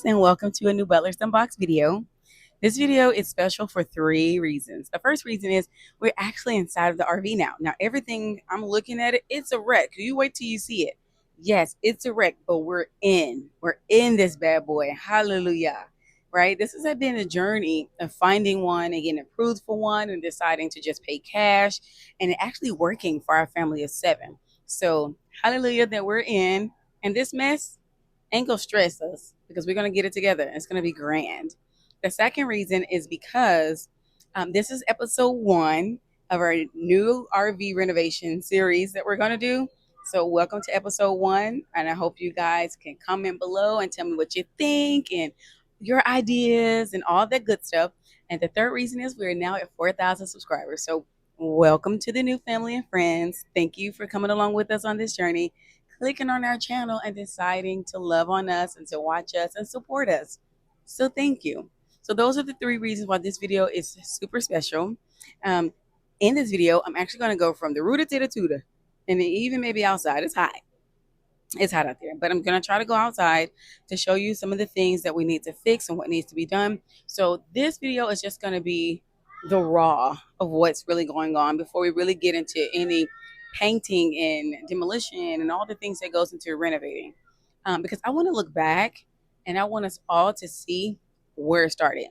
and welcome to a new Butler's Unboxed video. This video is special for three reasons. The first reason is we're actually inside of the RV now. Now, everything I'm looking at it's a wreck. You wait till you see it. Yes, it's a wreck, but we're in. We're in this bad boy. Hallelujah. Right? This has been a journey of finding one and getting approved for one and deciding to just pay cash and it actually working for our family of seven. So, hallelujah that we're in. And this mess ain't gonna stress us because we're gonna get it together. It's gonna be grand. The second reason is because this is episode one of our new RV renovation series that we're gonna do. So welcome to episode one, and I hope you guys can comment below and tell me what you think and your ideas and all that good stuff. And the third reason is we're now at 4,000 subscribers. So welcome to the new family and friends. Thank you for coming along with us on this journey, clicking on our channel and deciding to love on us and to watch us and support us. So thank you. So those are the three reasons why this video is super special. Um, in this video, I'm actually going to go from the rooter to the tutor, and even maybe outside. It's hot. It's hot out there, but I'm going to try to go outside to show you some of the things that we need to fix and what needs to be done. So this video is just going to be the raw of what's really going on before we really get into any painting and demolition and all the things that goes into renovating. Because I want to look back and I want us all to see where it started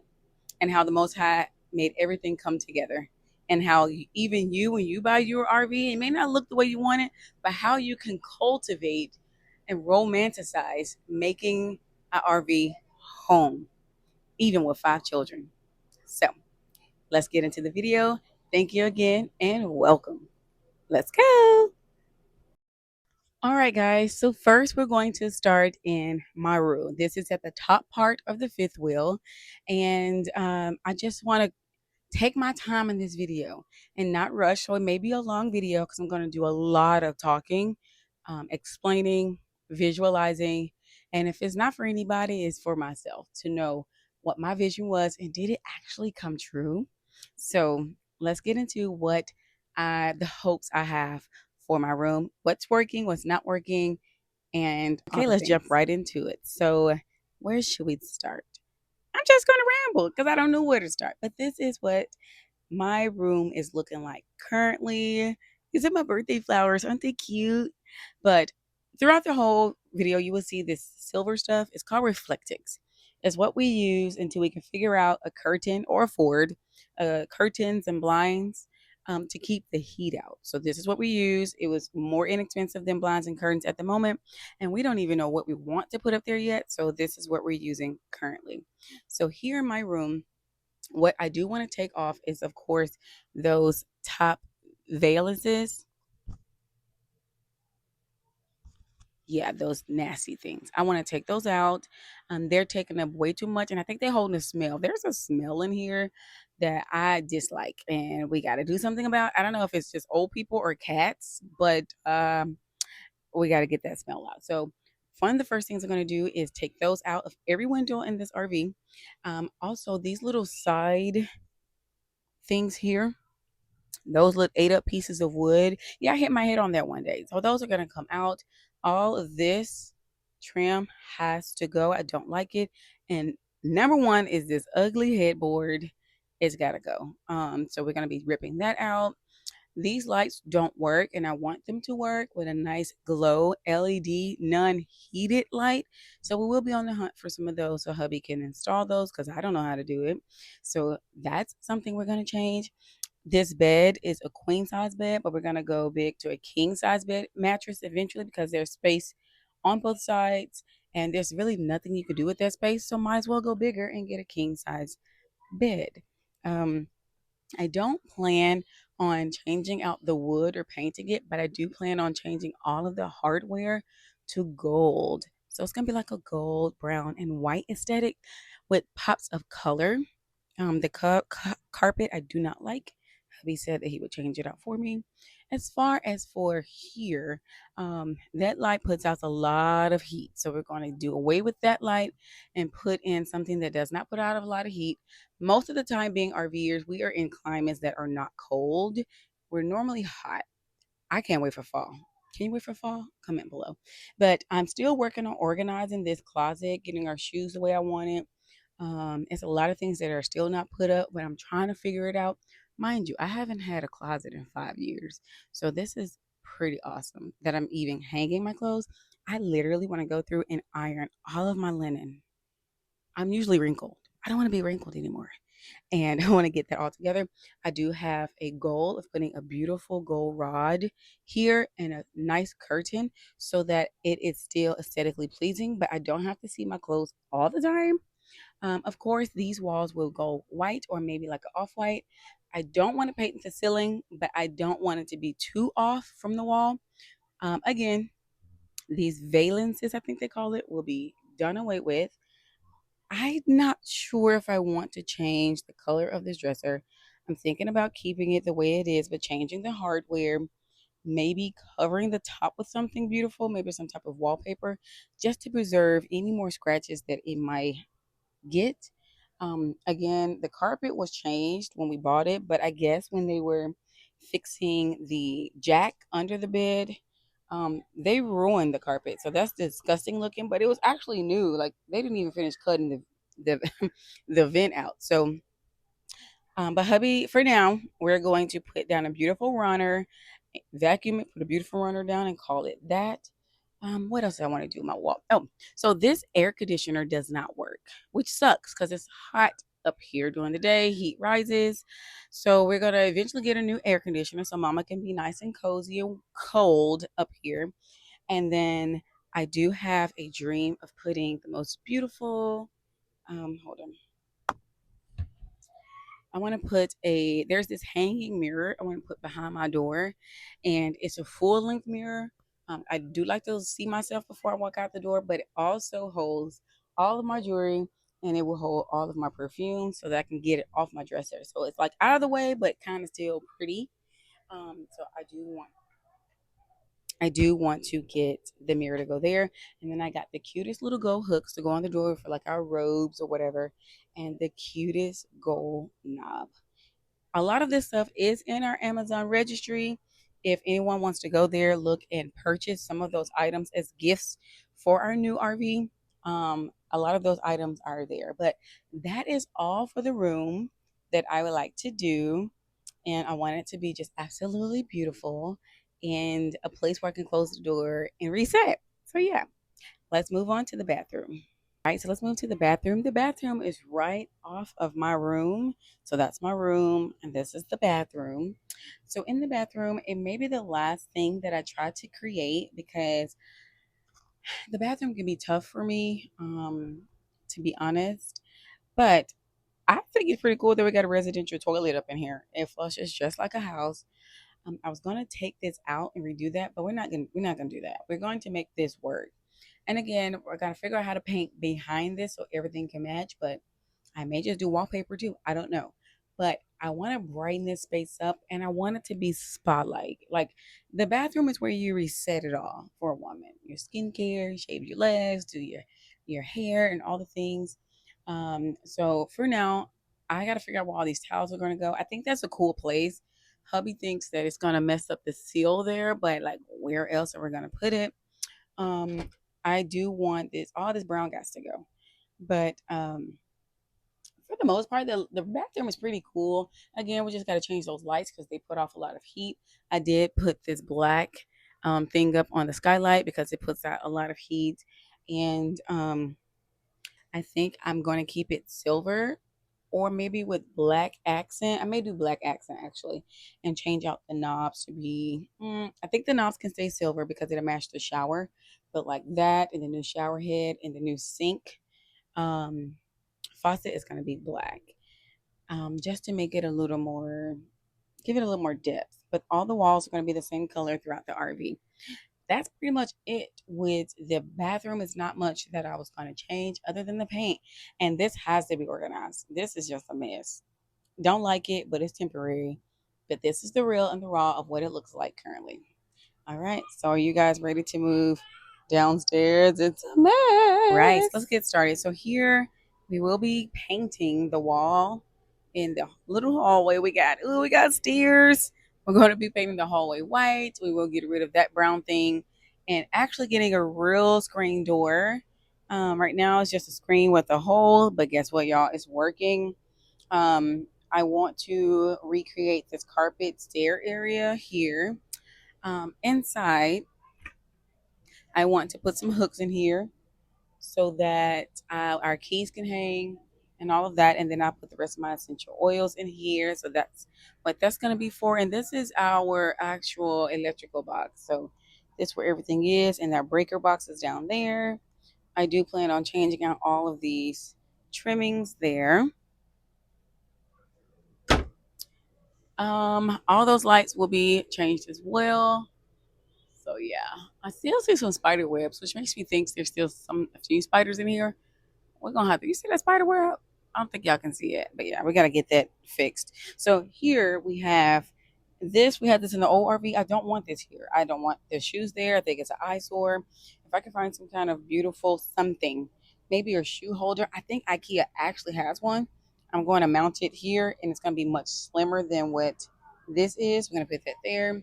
and how the Most High made everything come together. And how even you, when you buy your RV, it may not look the way you want it, but how you can cultivate and romanticize making an RV home, even with 5 children. So let's get into the video. Thank you again and welcome. Let's go. All right, guys. So first we're going to start in my room. This is at the top part of the fifth wheel. And I just want to take my time in this video and not rush. So it may be a long video because I'm going to do a lot of talking, explaining, visualizing. And if it's not for anybody, it's for myself to know what my vision was and did it actually come true. So let's get into the hopes I have for my room, what's working, what's not working. And okay, let's jump right into it. So where should we start? I'm just going to ramble because I don't know where to start. But this is what my room is looking like currently. These are my birthday flowers. Aren't they cute? But throughout the whole video, you will see this silver stuff. It's called reflectix. It's what we use until we can figure out a curtain or a Ford, curtains and blinds to keep the heat out. So this is what we use. It was more inexpensive than blinds and curtains at the moment. And we don't even know what we want to put up there yet. So this is what we're using currently. So here in my room, what I do want to take off is, of course, those top valances. Yeah, those nasty things. I want to take those out. They're taking up way too much, and I think they're holding a smell. There's a smell in here that I dislike, and we got to do something about. I don't know if it's just old people or cats, but we got to get that smell out. So one of the first things I'm going to do is take those out of every window in this RV. Also, these little side things here, those little ate up pieces of wood. Yeah, I hit my head on that one day. So those are going to come out. All of this trim has to go. I don't like it. And number one is this ugly headboard. It's got to go. So we're going to be ripping that out. These lights don't work, and I want them to work with a nice glow LED non-heated light. So we will be on the hunt for some of those so hubby can install those because I don't know how to do it. So that's something we're going to change. This bed is a queen size bed, but we're going to go big to a king size bed mattress eventually because there's space on both sides and there's really nothing you could do with that space. So might as well go bigger and get a king size bed. I don't plan on changing out the wood or painting it, but I do plan on changing all of the hardware to gold. So it's going to be like a gold, brown, and white aesthetic with pops of color. The carpet I do not like. Hubby said that he would change it out for me. As far as for here, that light puts out a lot of heat. So we're going to do away with that light and put in something that does not put out a lot of heat. Most of the time, being RVers, we are in climates that are not cold. We're normally hot. I can't wait for fall. Can you wait for fall? Comment below. But I'm still working on organizing this closet, getting our shoes the way I want it. It's a lot of things that are still not put up, but I'm trying to figure it out. Mind you, I haven't had a closet in 5 years. So this is pretty awesome that I'm even hanging my clothes. I literally want to go through and iron all of my linen. I'm usually wrinkled. I don't want to be wrinkled anymore. And I want to get that all together. I do have a goal of putting a beautiful gold rod here and a nice curtain so that it is still aesthetically pleasing, but I don't have to see my clothes all the time. Of course, these walls will go white or maybe like an off white. I don't want to paint the ceiling, but I don't want it to be too off from the wall. Again, these valences, I think they call it, will be done away with. I'm not sure if I want to change the color of this dresser. I'm thinking about keeping it the way it is, but changing the hardware, maybe covering the top with something beautiful, maybe some type of wallpaper, just to preserve any more scratches that it might get. Again, the carpet was changed when we bought it, but I guess when they were fixing the jack under the bed, they ruined the carpet. So that's disgusting looking, but it was actually new. Like they didn't even finish cutting the the vent out. So but hubby, for now, we're going to put down a beautiful runner, vacuum it, put a beautiful runner down, and call it that. What else do I want to do in my wall? Oh, so this air conditioner does not work, which sucks because it's hot up here during the day. Heat rises. So we're gonna eventually get a new air conditioner so mama can be nice and cozy and cold up here. And then I do have a dream of putting the most beautiful hold on. I want to put there's this hanging mirror I want to put behind my door, and it's a full length mirror. I do like to see myself before I walk out the door, but it also holds all of my jewelry and it will hold all of my perfume so that I can get it off my dresser. So it's like out of the way, but kind of still pretty. So I do want to get the mirror to go there. And then I got the cutest little gold hooks to go on the door for like our robes or whatever, and the cutest gold knob. A lot of this stuff is in our Amazon registry. If anyone wants to go there, look and purchase some of those items as gifts for our new RV, a lot of those items are there. But that is all for the room that I would like to do. And I want it to be just absolutely beautiful and a place where I can close the door and reset. So, yeah, let's move on to the bathroom. All right, so let's move to the bathroom. The bathroom is right off of my room. So that's my room, and this is the bathroom. So in the bathroom, it may be the last thing that I try to create because the bathroom can be tough for me, to be honest. But I think it's pretty cool that we got a residential toilet up in here. It flushes just like a house. I was gonna take this out and redo that, but we're not gonna do that. We're going to make this work. And again, we're gonna figure out how to paint behind this so everything can match. But I may just do wallpaper too. I don't know. But I want to brighten this space up and I want it to be spotlight. Like the bathroom is where you reset it all for a woman. Your skincare, shave your legs, do your hair and all the things. So for now, I gotta figure out where all these towels are gonna go. I think that's a cool place. Hubby thinks that it's gonna mess up the seal there, but like where else are we gonna put it? Um, I do want all this brown gas to go. But for the most part, the bathroom is pretty cool. Again, we just got to change those lights because they put off a lot of heat. I did put this black thing up on the skylight because it puts out a lot of heat. And I think I'm going to keep it silver or maybe with black accent. I may do black accent actually and change out the knobs to be, I think the knobs can stay silver because it'll match the shower. But like that and the new shower head and the new sink. Um, faucet is going to be black, just to make it a little more, give it a little more depth. But all the walls are going to be the same color throughout the RV. That's pretty much it with the bathroom. It's not much that I was going to change other than the paint. And this has to be organized. This is just a mess. Don't like it, but it's temporary. But this is the real and the raw of what it looks like currently. All right. So are you guys ready to move downstairs? It's a mess. Right. So let's get started. So here we will be painting the wall in the little hallway we got. Oh, we got stairs. We're going to be painting the hallway white. We will get rid of that brown thing and actually getting a real screen door. Right now it's just a screen with a hole, but guess what, y'all? It's working. I want to recreate this carpet stair area here. Inside, I want to put some hooks in here so that our keys can hang and all of that. And then I'll put the rest of my essential oils in here. So that's what that's going to be for. And this is our actual electrical box. So this is where everything is. And our breaker box is down there. I do plan on changing out all of these trimmings there. All those lights will be changed as well. So yeah, I still see some spider webs, which makes me think there's still a few spiders in here. We're gonna have to. You see that spider web? I don't think y'all can see it, but yeah, we gotta get that fixed. So here we have this. We had this in the old RV. I don't want this here. I don't want the shoes there. I think it's an eyesore. If I can find some kind of beautiful something, maybe a shoe holder. I think IKEA actually has one. I'm going to mount it here, and it's going to be much slimmer than what this is. We're going to put that there.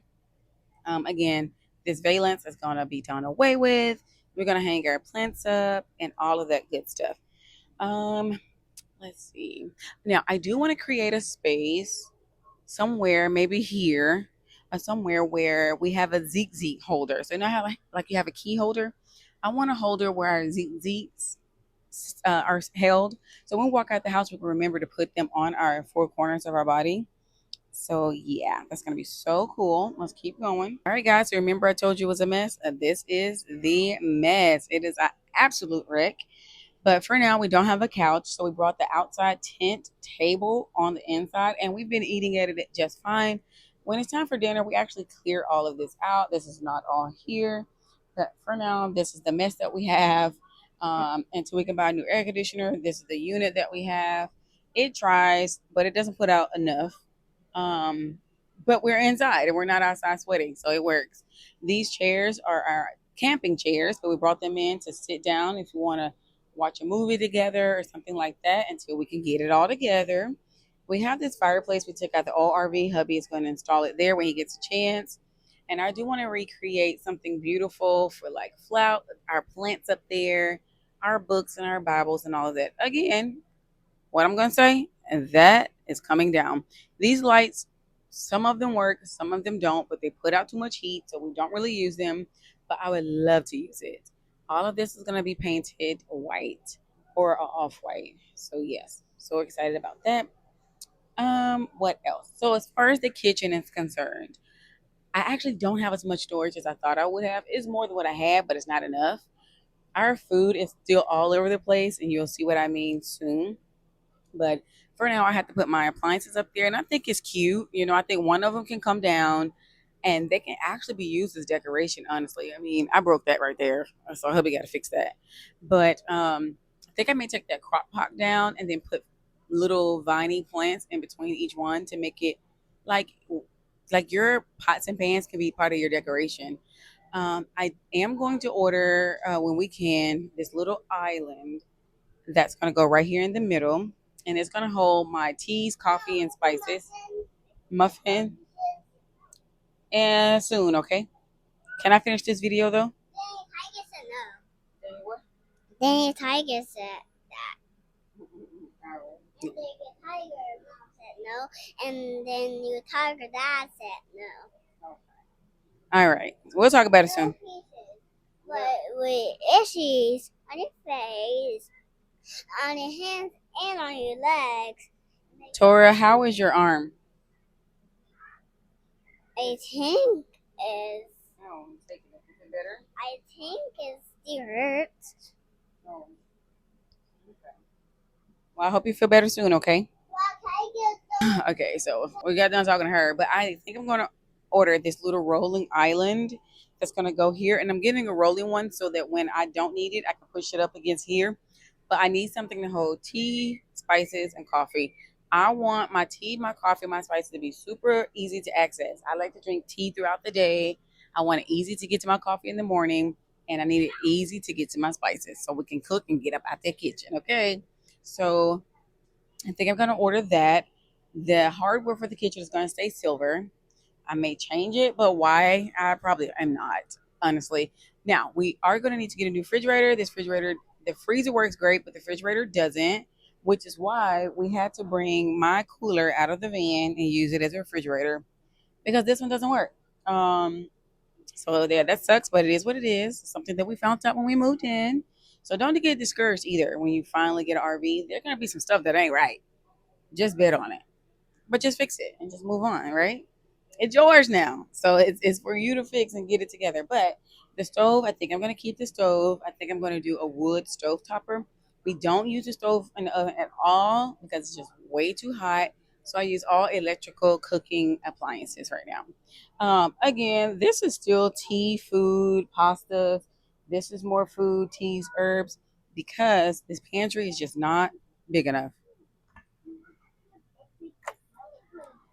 Again, this valance is going to be done away with. We're going to hang our plants up and all of that good stuff. Um, let's see. Now, I do want to create a space somewhere, maybe here, somewhere where we have a Zeek holder. So you know how like you have a key holder? I want a holder where our Zeeks are held. So when we walk out the house, we can remember to put them on our four corners of our body. So yeah, that's gonna be so cool. Let's keep going. All right, guys. So remember, I told you it was a mess. This is the mess. It is an absolute wreck. But for now, we don't have a couch, so we brought the outside tent table on the inside, and we've been eating at it just fine. When it's time for dinner, we actually clear all of this out. This is not all here, but for now, this is the mess that we have. Until we can buy a new air conditioner, this is the unit that we have. It dries, but it doesn't put out enough. Um, but we're inside and we're not outside sweating, so it works. These chairs are our camping chairs, but we brought them in to sit down if you want to watch a movie together or something like that until we can get it all together. We have this fireplace we took out the old RV. Hubby is going to install it there when he gets a chance. And I do want to recreate something beautiful for like flout, our plants up there, our books and our Bibles and all of that. Again, what I'm going to say, and that is coming down. These lights, some of them work, some of them don't, but they put out too much heat, so we don't really use them. But I would love to use it. All of this is going to be painted white or off white. So yes, so excited about that. What else? So as far as the kitchen is concerned, I actually don't have as much storage as I thought I would have. It's more than what I had, but it's not enough. Our food is still all over the place, and you'll see what I mean soon. But for now, I have to put my appliances up there, and I think it's cute. You know, I think one of them can come down, and they can actually be used as decoration. Honestly, I mean, I broke that right there, so hubby got to fix that. But I think I may take that crock pot down and then put little viney plants in between each one to make it like your pots and pans can be part of your decoration. I am going to order when we can this little island that's going to go right here in the middle, and it's going to hold my teas, coffee, and spices, muffin, and soon, okay? Can I finish this video though? Tiger said no. Then Tiger said that. And then your Tiger mom said no. And then your Tiger dad said no. All right, we'll talk about it soon. But with issues on your face, on your hands, and on your legs. Tora, how is your arm? I think is. Oh, I'm taking it. Is it better? I think it still hurts. Oh. Okay. Well, I hope you feel better soon, okay? Okay, so we got done talking to her, but I think I'm going to order this little rolling island that's going to go here. And I'm getting a rolling one so that when I don't need it, I can push it up against here. But I need something to hold tea, spices, and coffee. I want my tea, my coffee, my spices to be super easy to access. I like to drink tea throughout the day. I want it easy to get to my coffee in the morning, and I need it easy to get to my spices so we can cook and get up out the kitchen, okay? So I think I'm going to order that. The hardware for the kitchen is going to stay silver. I may change it, but why? I probably am not, honestly. Now, we are going to need to get a new refrigerator. This refrigerator, the freezer works great, but the refrigerator doesn't, which is why we had to bring my cooler out of the van and use it as a refrigerator because this one doesn't work. So yeah, that sucks, but it is what it is. Something that we found out when we moved in. So don't get discouraged either when you finally get an RV. There's gonna be some stuff that ain't right. Just bet on it, but just fix it and just move on, right? It's yours now. So it's for you to fix and get it together. But the stove, I think I'm going to keep the stove. I think I'm going to do a wood stove topper. We don't use the stove in the oven at all because it's just way too hot. So I use all electrical cooking appliances right now. Again, this is still tea, food, pasta. This is more food, teas, herbs, because this pantry is just not big enough.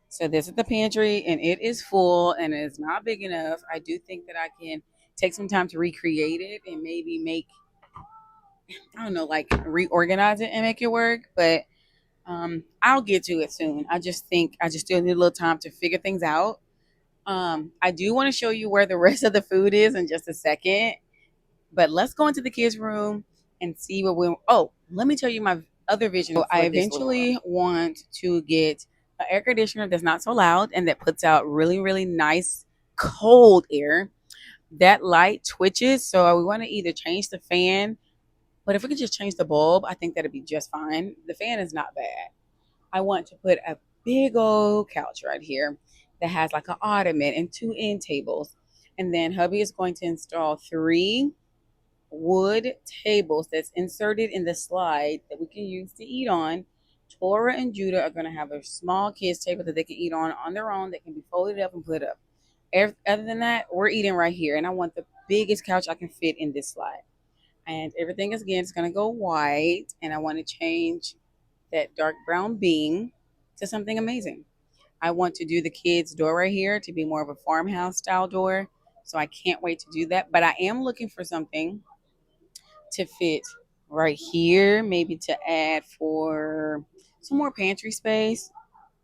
So this is the pantry and it is full and it's not big enough. I do think that I can take some time to recreate it and maybe make, I don't know, like reorganize it and make it work. But I'll get to it soon. I just think I just still need a little time to figure things out. I do want to show you where the rest of the food is in just a second. But let's go into the kids' room and see what we. Oh, let me tell you my other vision. So I eventually want to get an air conditioner that's not so loud and that puts out really, really nice cold air. That light twitches, so we want to either change the fan, but if we could just change the bulb, I think that'd be just fine. The fan is not bad. I want to put a big old couch right here that has like an ottoman and two end tables. And then hubby is going to install three wood tables that's inserted in the slide that we can use to eat on. Tora and Judah are going to have a small kids table that they can eat on their own that can be folded up and put up. Other than that, we're eating right here, and I want the biggest couch I can fit in this slide. And everything is again, it's going to go white, and I want to change that dark brown beam to something amazing. I want to do the kids' door right here to be more of a farmhouse style door. So I can't wait to do that. But I am looking for something to fit right here, maybe to add for some more pantry space,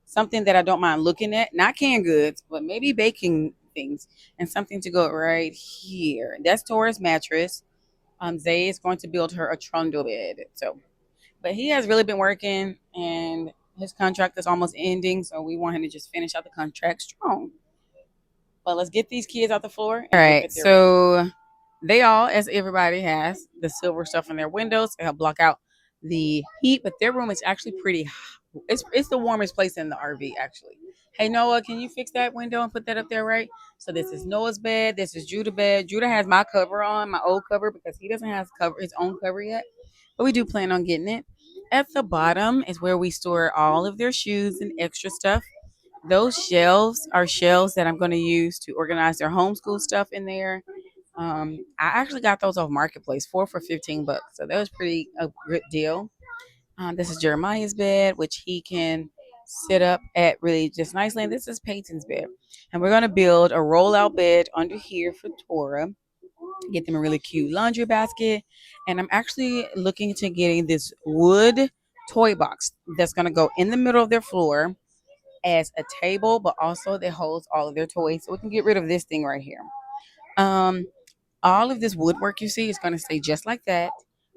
something that I don't mind looking at, not canned goods, but maybe baking things, and something to go right here. That's Tora's mattress. Zay is going to build her a trundle bed. So, but he has really been working, and his contract is almost ending, so we want him to just finish out the contract strong. But let's get these kids out the floor. All right, so they all, as everybody has, the silver stuff in their windows to help block out the heat. But their room is actually pretty. It's the warmest place in the RV actually. Hey Noah, can you fix that window and put that up there, right? So this is Noah's bed. This is Judah's bed. Judah has my cover on, my old cover, because he doesn't have his own cover yet. But we do plan on getting it. At the bottom is where we store all of their shoes and extra stuff. Those shelves are shelves that I'm going to use to organize their homeschool stuff in there. I actually got those off Marketplace, four for $15, so that was pretty a good deal. This is Jeremiah's bed, which he can sit up at really just nicely. And this is Peyton's bed, and we're gonna build a roll-out bed under here for Tora. Get them a really cute laundry basket, and I'm actually looking to getting this wood toy box that's gonna go in the middle of their floor as a table, but also that holds all of their toys. So we can get rid of this thing right here. Um, all of this woodwork you see is going to stay just like that,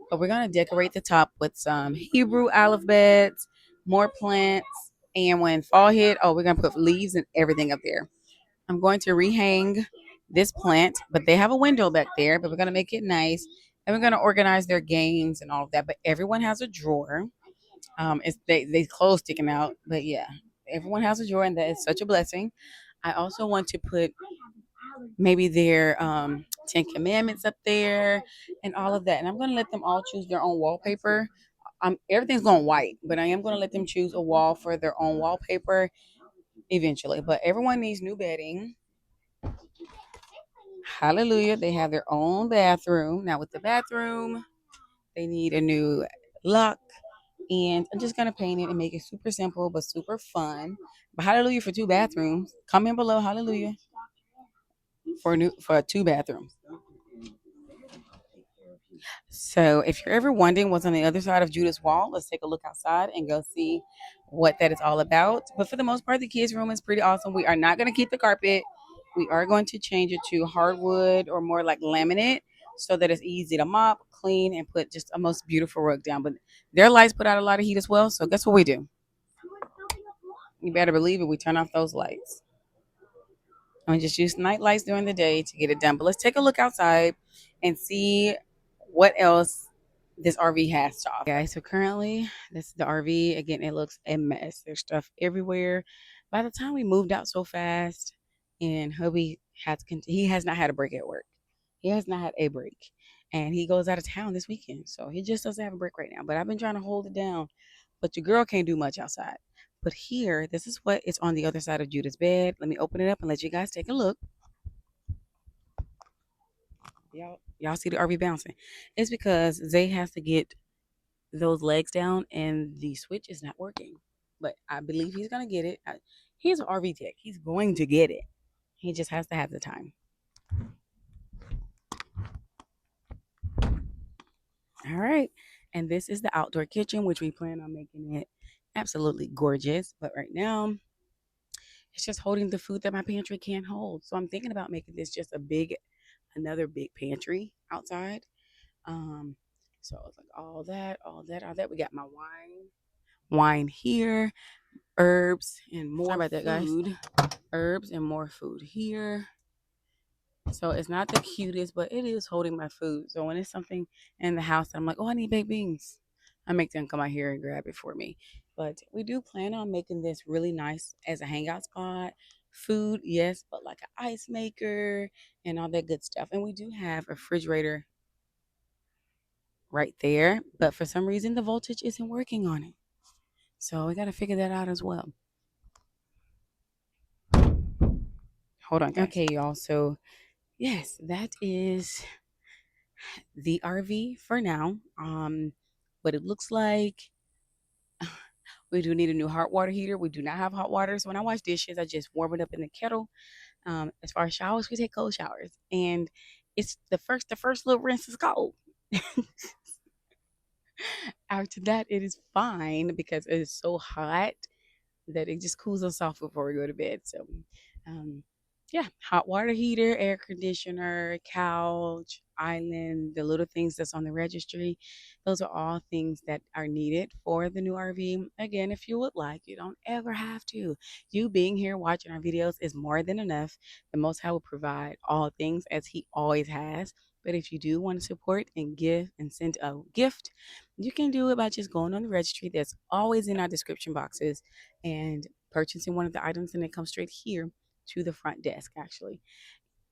but we're going to decorate the top with some Hebrew alphabets, more plants, and when fall hit, oh, we're going to put leaves and everything up there. I'm going to rehang this plant, but they have a window back there, but we're going to make it nice, and we're going to organize their games and all of that. But everyone has a drawer. It's they clothes sticking out, but yeah, everyone has a drawer, and that is such a blessing. I also want to put maybe their Ten Commandments up there and all of that. And I'm going to let them all choose their own wallpaper. Everything's going white, but I am going to let them choose a wall for their own wallpaper eventually. But everyone needs new bedding. Hallelujah. They have their own bathroom. Now, with the bathroom, they need a new lock. And I'm just going to paint it and make it super simple but super fun. But hallelujah for two bathrooms. Comment below. Hallelujah for two bathrooms. So if you're ever wondering what's on the other side of Judah's wall, let's take a look outside and go see what that is all about. But for the most part, the kids' room is pretty awesome. We are not going to keep the carpet. We are going to change it to hardwood or more like laminate so that it's easy to mop, clean, and put just a most beautiful rug down. But their lights put out a lot of heat as well. So guess what we do? You better believe it. We turn off those lights. And we just use night lights during the day to get it done. But let's take a look outside and see what else this RV has to offer. Guys, so currently this is the RV. Again, it looks a mess. There's stuff everywhere. By the time we moved out so fast, and hubby he has not had a break at work. He has not had a break. And he goes out of town this weekend. So he just doesn't have a break right now. But I've been trying to hold it down. But your girl can't do much outside. But here, this is what is on the other side of Judah's bed. Let me open it up and let you guys take a look. Y'all see the RV bouncing. It's because Zay has to get those legs down and the switch is not working. But I believe he's gonna get it. He's an RV tech. He's going to get it. He just has to have the time. All right. And this is the outdoor kitchen, which we plan on making it absolutely gorgeous. But right now, it's just holding the food that my pantry can't hold. So I'm thinking about making this just another big pantry outside. Um, so it's like all that, all that, all that. We got my wine here, herbs and more. Sorry about that, guys. Food, herbs and more food here. So it's not the cutest, but it is holding my food. So when it's something in the house, I'm like, oh, I need baked beans. I make them come out here and grab it for me. But we do plan on making this really nice as a hangout spot. Food, yes, but like an ice maker and all that good stuff. And we do have a refrigerator right there, but for some reason the voltage isn't working on it. So we got to figure that out as well. Hold on, guys. Okay, y'all. So yes, that is the RV for now. What it looks like. We do need a new hot water heater. We do not have hot water. So when I wash dishes, I just warm it up in the kettle. As far as showers, we take cold showers. And it's the first little rinse is cold. After that, it is fine because it is so hot that it just cools us off before we go to bed. So, um, yeah, hot water heater, air conditioner, couch, island, the little things that's on the registry. Those are all things that are needed for the new RV. Again, if you would like, you don't ever have to. You being here watching our videos is more than enough. The Most High will provide all things as He always has. But if you do want to support and give and send a gift, you can do it by just going on the registry that's always in our description boxes and purchasing one of the items, and it comes straight here to the front desk actually.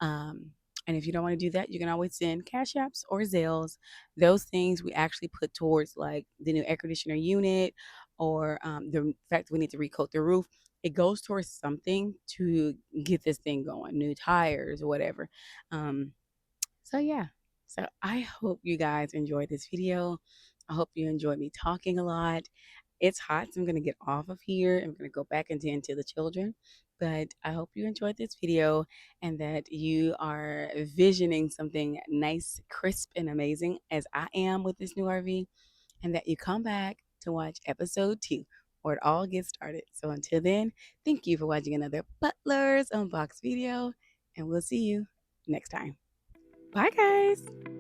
um, and if you don't want to do that, you can always send cash apps or Zelles. Those things we actually put towards like the new air conditioner unit, or the fact that we need to recoat the roof. It goes towards something to get this thing going, new tires or whatever. So yeah, so I hope you guys enjoyed this video. I hope you enjoyed me talking a lot. It's hot, so I'm going to get off of here. I'm going to go back and tend to the children. But I hope you enjoyed this video and that you are visioning something nice, crisp, and amazing as I am with this new RV, and that you come back to watch episode 2 where it all gets started. So until then, thank you for watching another Butler's Unboxed video, and we'll see you next time. Bye, guys.